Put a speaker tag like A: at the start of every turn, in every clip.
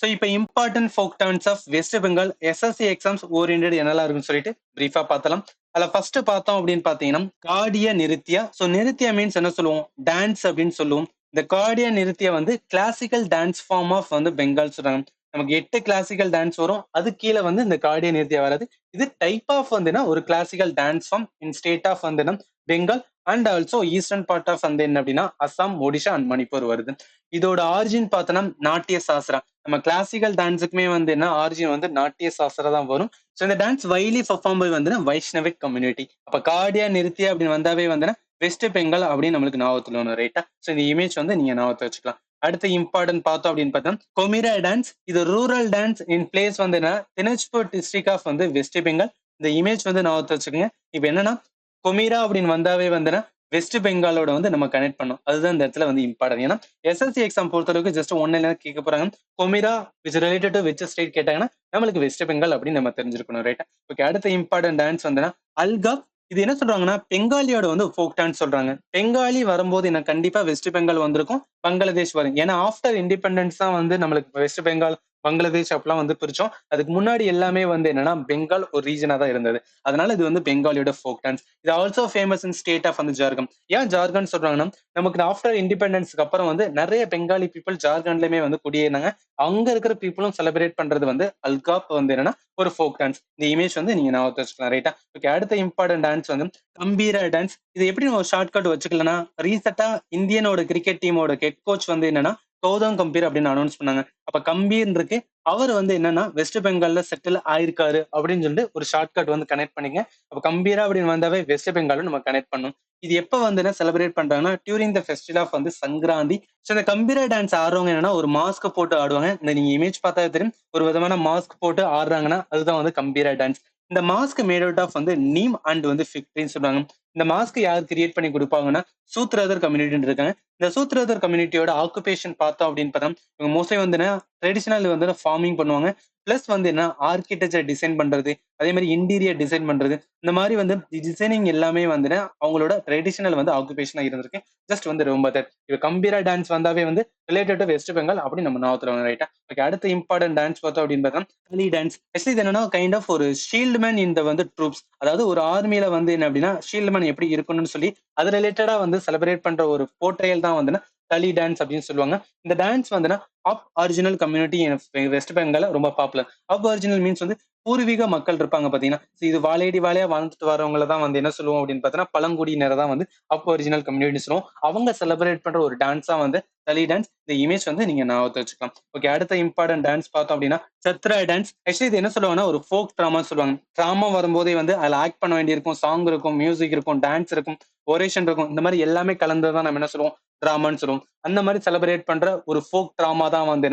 A: So இப்போ important folk dance of West Bengal SSC exams oriented என்னெல்லாம் இருக்குன்னு சொல்லிட்டு பிரீஃபா பார்த்தலாம். அதில் ஃபர்ஸ்ட் பார்த்தோம் அப்படின்னு பார்த்தீங்கன்னா கார்டிய நிருத்தியா. ஸோ நிருத்தியா மீன்ஸ் என்ன சொல்லுவோம், டான்ஸ் அப்படின்னு சொல்லுவோம். இந்த கார்டிய நிருத்தியா வந்து கிளாசிக்கல் டான்ஸ் ஃபார்ம் ஆஃப் வந்து பெங்கால் சொல்றாங்க. நமக்கு 8 கிளாசிக்கல் டான்ஸ் வரும், அது கீழே வந்து இந்த கார்டிய நிருத்தியா வராது. இது டைப் ஆஃப் வந்துன்னா ஒரு classical dance form in state of வந்துன்னா Bengal and also eastern part of வந்து என்ன அப்படின்னா அசாம், ஒடிஷா அண்ட் மணிப்பூர் வருது. இதோட ஆரிஜின் பார்த்தோன்னா நாட்டிய சாஸ்திரா. நம்ம கிளாசிக்கல் டான்ஸுக்குமே வந்து என்ன ஆரிஜின் வந்து நாட்டிய சாஸ்திரா தான் வரும். ஸோ இந்த டான்ஸ் வைலி பர்ஃபார்ம் பை வந்து வைஷ்ணவிக் கம்யூனிட்டி. அப்ப கார்டியா நிருத்தியா அப்படின்னு வந்தாவே வந்து வெஸ்ட் பெங்கால் அப்படின்னு நம்மளுக்கு ஞாபகத்துல ஒன்று ரைட்டா. ஸோ இந்த இமேஜ் வந்து நீங்க ஞாபகத்தை வச்சுக்கலாம். அடுத்து இம்பார்ட்டன்ட் பார்த்தோம் அப்படின்னு பார்த்தோம் கொமிரா டான்ஸ். இது ரூரல் டான்ஸ் இன் பிளேஸ் வந்து என்ன தினஜ்பூர் டிஸ்ட்ரிக்ட் ஆஃப் வந்து வெஸ்ட் பெங்கால். இந்த இமேஜ் வந்து ஞாபகத்தை வச்சுக்கோங்க. இப்போ என்னன்னா கொமிரா அப்படின்னு வந்தாவே வந்து வெஸ்ட் பெங்காலோட வந்து நம்ம கனெக்ட் பண்ணோம். அதுதான் இந்த இடத்துல வந்து இம்பார்ட்டன். ஏன்னா எஸ்எஸ்சி எக்ஸாம் பொறுத்தளவுக்கு ஜஸ்ட் ஒன்னு கேட்க போறாங்க. Gomira which related to which state கேட்டாங்கன்னா நம்மளுக்கு வெஸ்ட் பெங்கால் அப்படின்னு நம்ம தெரிஞ்சிருக்கணும் ரைட்டா. ஓகே, அடுத்த இம்பார்ட்டன்ட் டான்ஸ் வந்து அல்காப். இது என்ன சொல்றாங்கன்னா பெங்காலியோட வந்து ஃபோக் டான்ஸ் சொல்றாங்க. பெங்காலி வரும்போது என்ன கண்டிப்பா வெஸ்ட் பெங்கால் வந்திருக்கும், பங்களாதேஷ் வரும். ஏன்னா ஆஃப்டர் இண்டிபெண்டன்ஸ் தான் வந்து நம்மளுக்கு வெஸ்ட் பெங்கால் பங்களாதேஷ் அப்பெல்லாம் வந்து பிரிச்சோம். அதுக்கு முன்னாடி எல்லாமே வந்து என்னன்னா பெங்கால் ஒரு ரீஜனா தான் இருந்தது. அதனால இது வந்து பெங்காலியோட ஃபோக் டான்ஸ். இது also famous in state of வந்து ஜார்க்கண்ட். ஏன் ஜார்க்கண்ட் சொல்றாங்கன்னா நமக்கு ஆஃப்டர் இண்டிபெண்டன்ஸ்க்கு அப்புறம் வந்து நிறைய பெங்காலி பீப்புள் ஜார்க்கண்ட்லயுமே வந்து குடியேறினாங்க. அங்க இருக்கிற பீப்புளும் செலிப்ரேட் பண்றது வந்து அல்காப் வந்து என்னன்னா ஒரு ஃபோக் டான்ஸ். இந்த இமேஜ் வந்து நீங்க நான் வச்சுக்கலாம் ரைட்டா. ஓகே, அடுத்த இம்பார்ட்டன்ட் டான்ஸ் வந்து கம்பீரா டான்ஸ். இது எப்படி நம்ம ஷார்ட் கட் வச்சுக்கலன்னா ரீசெண்டா இந்தியனோட கிரிக்கெட் டீமோட ஹெட் கோச் வந்து என்னன்னா கௌதம் கம்பீர் அப்படின்னு அனௌன்ஸ் பண்ணாங்க. அப்ப கம்பீர் இருக்கு, அவர் வந்து என்னன்னா வெஸ்ட் பெங்கால்ல செட்டில் ஆயிருக்காரு அப்படின்னு சொல்லிட்டு ஒரு ஷார்ட் கட் வந்து கனெக்ட் பண்ணிங்க. அப்ப கம்பீரா அப்படின்னு வந்தாவே வெஸ்ட் பெங்காலும் நம்ம கனெக்ட் பண்ணும். இது எப்ப வந்து செலிப்ரேட் பண்றாங்கன்னா டியூரிங் த ஃபெஸ்டிவல் ஆஃப் வந்து சங்கராந்தி. ஸோ இந்த கம்பீரா டான்ஸ் ஆடுறவங்க என்னன்னா ஒரு மாஸ்க் போட்டு ஆடுவாங்க. இந்த நீங்க இமேஜ் பார்த்தா தெரியும், ஒரு விதமான மாஸ்க் போட்டு ஆடுறாங்கன்னா அதுதான் வந்து கம்பீரா டான்ஸ். இந்த மாஸ்க் மேட் அவுட் ஆஃப் வந்து நீம் அண்ட் வந்து ஃபிக்ட்ரின்னு சொல்றாங்க. இந்த மாஸ்க் யார் கிரியேட் பண்ணி கொடுப்பாங்கன்னா சூத்ரதர் கம்யூனிட்டின்னு இருக்காங்க. இந்த சூத்ரதர் கம்யூனிட்டியோட ஆக்குபேஷன் பார்த்தோம் அப்படின்னு பார்த்தா இவங்க மோஸ்ட்லி வந்து ட்ரெடிஷனல் வந்து ஃபார்மிங் பண்ணுவாங்க. பிளஸ் வந்து என்ன ஆர்கிடெக்சர் டிசைன் பண்றது, அதே மாதிரி இன்டீரியர் டிசைன் பண்றது, இந்த மாதிரி வந்து டிசைனிங் எல்லாமே வந்து அவங்களோட ட்ரெடிஷனல் வந்து ஆக்குபேஷனா இருந்திருக்கு. ஜஸ்ட் வந்து ரொம்ப இப்ப கம்பீரா டான்ஸ் வந்தாவே வந்து ரிலேட்டட் டு வெஸ்ட் பெங்கால் அப்படி நம்ம ஞாபகத்துல ரைட்டா. ஓகே, அடுத்த இம்பார்ட்டன்ட் டான்ஸ் பார்த்தோம் அப்படின்னு பார்த்தா கலி டான்ஸ். ஆக்சுவலி இது என்னன்னா கைண்ட் ஆஃப் ஒரு ஷீல்ட்மேன் இந்த வந்து ட்ரூப்ஸ், அதாவது ஒரு ஆர்மியில வந்து என்ன அப்படின்னா ஷீல்ட்மேன் எப்படி இருக்கணும்னு சொல்லி அது ரிலேட்டடா வந்து செலிப்ரேட் பண்ற ஒரு போர்ட்ரேல் தான் வந்து கலி டான்ஸ் அப்படின்னு சொல்லுவாங்க. இந்த டான்ஸ் வந்து அப் ஒரிஜினல் கம்யூனிட்டி வெஸ்ட் பெங்கால ரொம்ப பாப்புலர். அப் ஒரிஜினல் மீன்ஸ் வந்து பூர்வீக மக்கள் இருப்பாங்க பாத்தீங்கன்னா, இது வாழையடி வாழையா வாழ்ந்துட்டு வரவங்கள தான் வந்து என்ன சொல்லுவோம் அப்படின்னு பார்த்தீங்கன்னா பழங்குடியினரை தான் வந்து அப் ஒரிஜினல் கம்யூனிட்டி சொல்லுவோம். அவங்க செலிப்ரேட் பண்ற ஒரு டான்ஸா வந்து தலி டான்ஸ். இந்த இமேஜ் வந்து நீங்க ஞாபகத்தை வச்சுக்கலாம். ஓகே, அடுத்த இம்பார்ட்டன்ட் டான்ஸ் பார்த்தோம் அப்படின்னா சத்ரா டான்ஸ். ஆக்சுவலி இது என்ன சொல்லுவாங்கன்னா ஒரு ஃபோக் ட்ராமா சொல்லுவாங்க. ட்ராமா வரும்போதே வந்து அதில் ஆக்ட் பண்ண வேண்டியிருக்கும், சாங் இருக்கும், மியூசிக் இருக்கும், டான்ஸ் இருக்கும், ஒரேஷன் இருக்கும். இந்த மாதிரி எல்லாமே கலந்துதான் நம்ம என்ன சொல்லுவோம் ட்ராமான்னு சொல்லுவோம். அந்த மாதிரி செலிப்ரேட் பண்ற ஒரு ஃபோக் ட்ராமா தான் வந்து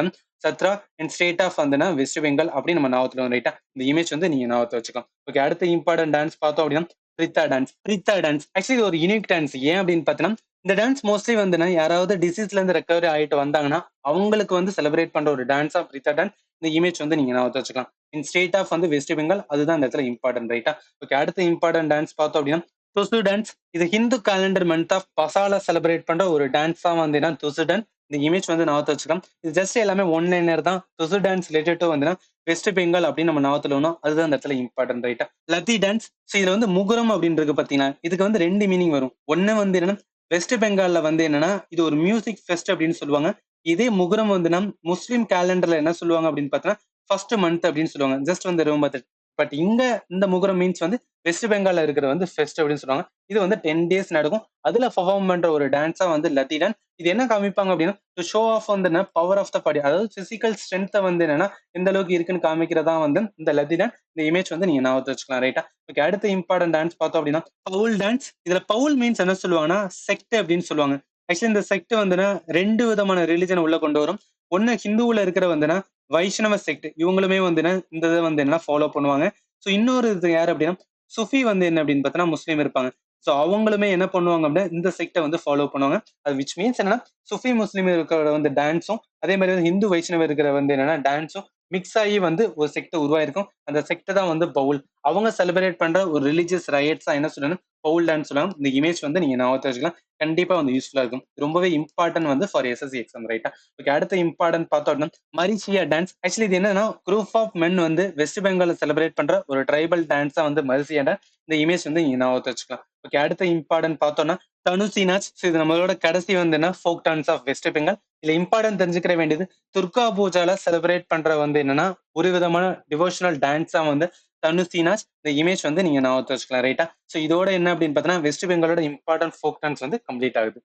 A: சத்ரா இன் ஸ்டேட் ஆஃப் வந்து வெஸ்ட் பெங்கால் அப்படின்னு நம்ம ஞாபகத்துல ரைட்டா. இந்த இமேஜ் வந்து நீங்க ஞாபகத்தை வச்சுக்கலாம். ஓகே, அடுத்த இம்பார்ட்டன்ட் டான்ஸ் பார்த்தோம் அப்படின்னா ப்ரித்தா டான்ஸ். ப்ரித்தா டான்ஸ் ஆக்சுவலி ஒரு யூனிக் டான்ஸ். ஏன் அப்படின்னு பார்த்தீங்கன்னா இந்த டான்ஸ் மோஸ்ட்லி வந்து யாராவது டிசீஸ்ல இருந்து ரெக்கவரி ஆயிட்டு வந்தாங்கன்னா அவங்களுக்கு வந்து செலிப்ரேட் பண்ற ஒரு டான்ஸா ப்ரித்தா டான்ஸ். இந்த இமேஜ் வந்து நீங்க ஞாபகத்தை வச்சுக்கலாம். இன் ஸ்டேட் ஆஃப் வந்து வெஸ்ட் பெங்கால், அதுதான் இந்த இடத்துல இம்பார்ட்டன்ட் ரைட்டா. ஓகே, அடுத்த இம்பார்ட்டன்ட் டான்ஸ் பார்த்தோம் அப்படின்னா துசு டான்ஸ். இது ஹிந்து கேலண்டர் மந்த் ஆஃப் பசாலா செலிப்ரேட் பண்ற ஒரு டான்ஸ் தான் வந்து துசு டான்ஸ். இந்த இமேஜ் வந்து ஞாபகத்தை வச்சுக்கலாம். இது ஜஸ்ட் எல்லாமே ஒன் லைனர் தான். துசு டான்ஸ் ரிலேட்டட் வந்து வெஸ்ட் பெங்கால் அப்படின்னு நம்ம ஞாபகத்துல வேணும். அதுதான் இந்த இடத்துல இம்பார்ட்டன்ட் ரைட்டா. லத்தி டான்ஸ். ஸோ இதுல வந்து முகுரம் அப்படின்னு இருக்கு பாத்தீங்கன்னா இதுக்கு வந்து ரெண்டு மீனிங் வரும். ஒன்னு வந்து என்னன்னா வெஸ்ட் பெங்கால்ல வந்து என்னன்னா இது ஒரு மியூசிக் ஃபெஸ்ட் அப்படின்னு சொல்லுவாங்க. இதே முகுரம் வந்து முஸ்லீம் கேலண்டர்ல என்ன சொல்லுவாங்க அப்படின்னு பார்த்தீங்கன்னா ஃபர்ஸ்ட் மந்த் அப்படின்னு சொல்லுவாங்க. ஜஸ்ட் வந்து ரொம்ப பட் இங்க இந்த முகுரம் மீன்ஸ் வந்து வெஸ்ட் பெங்கால்ல இருக்கிற வந்து ஃபெஸ்ட் அப்படின்னு சொல்லுவாங்க. இது வந்து 10 days நடக்கும். அதுல பெர்ஃபார்ம் பண்ற ஒரு டான்ஸா வந்து லத்தி டான்ஸ். இது என்ன காமிப்பாங்க அப்படின்னா டு ஷோ ஆஃப் வந்து பவர் ஆஃப் த பாடி, அதாவது பிசிக்கல் ஸ்ட்ரென்த்தை வந்து என்னன்னா எந்த அளவுக்கு இருக்குன்னு காமிக்கிறதா வந்து இந்த லத்தி டான்ஸ். இந்த இமேஜ் வந்து நீங்க ஞாபகத்தை வச்சுக்கலாம் ரைட்டா. ஓகே, அடுத்த இம்பார்ட்டன்ட் டான்ஸ் பார்த்தோம் அப்படின்னா பவுல் டான்ஸ். இதுல பவுல் மீன்ஸ் என்ன சொல்லுவாங்கன்னா செக்ட் அப்படின்னு சொல்லுவாங்க. ஆக்சுவலி இந்த செக்ட் வந்துன்னா ரெண்டு விதமான ரிலிஜன் உள்ள கொண்டு வரும். ஒன்னு ஹிந்துவுல இருக்கிற வந்துன்னா வைஷ்ணவ செக்ட், இவங்களுமே வந்து இந்த இதை வந்து என்ன ஃபாலோ பண்ணுவாங்க. ஸோ இன்னொரு இது யாரு அப்படின்னா சுஃபி வந்து என்ன அப்படின்னு பார்த்தோன்னா முஸ்லீம் இருப்பாங்க. ஸோ அவங்களுமே என்ன பண்ணுவாங்க அப்படின்னா இந்த செக்டை வந்து ஃபாலோ பண்ணுவாங்க. அது விச் மீன்ஸ் என்னன்னா சுஃபி முஸ்லீம் இருக்கிற வந்து டான்ஸும், அதே மாதிரி வந்து ஹிந்து வைஷ்ணவ இருக்கிற வந்து என்னன்னா டான்ஸும் மிக்ஸ் ஆகி வந்து ஒரு செக்ட் உருவாயிருக்கும். அந்த செக்ட் தான் வந்து பவுல். அவங்க செலிப்ரேட் பண்ற ஒரு ரிலிஜியஸ் ரைட்ஸா என்ன சொல்லணும், பவுல் டான்ஸ் சொல்லுவாங்க. இந்த இமேஜ் வந்து நீங்க ஞாபகத்துல வச்சுக்கலாம். கண்டிப்பா வந்து யூஸ்ஃபுல்லா இருக்கும். ரொம்பவே இம்பார்ட்டன்ட் வந்து ஃபார் எஸ்எஸ்சி எக்ஸாம் ரைட்டா. ஓகே, அடுத்த இம்பார்ட்டன்ட் பார்த்தோம் அப்படின்னா மரிசியா டான்ஸ். ஆக்சுவலி இது என்னன்னா குரூப் ஆஃப் மென் வந்து வெஸ்ட் பெங்கால்ல செலிப்ரேட் பண்ற ஒரு ட்ரைபல் டான்ஸா வந்து மரிசியா டான்ஸ். இந்த இமேஜ் வந்து நீங்க ஞாபகத்துல வச்சுக்கலாம். ஓகே, அடுத்த இம்பார்ட்டன்ட் பார்த்தோம்னா தனுசி நாச். இது நம்மளோட கடைசி வந்து என்ன folk dance of West Bengal. இதுல இம்பார்ட்டன்ட் தெரிஞ்சுக்கிற வேண்டியது துர்கா பூஜால செலிப்ரேட் பண்ற வந்து என்னன்னா ஒரு விதமான டிவோஷனல் டான்ஸா வந்து தனுசி நாச். இந்த இமேஜ் வந்து நீங்க ஞாபகத்துல வச்சுக்கலாம் ரைட்டா. சோ இதோட என்ன அப்படின்னு பார்த்தீங்கன்னா வெஸ்ட் பெங்காலோட இம்பார்ட்டன்ட் ஃபோக் டான்ஸ் வந்து கம்ப்ளீட் ஆகுது.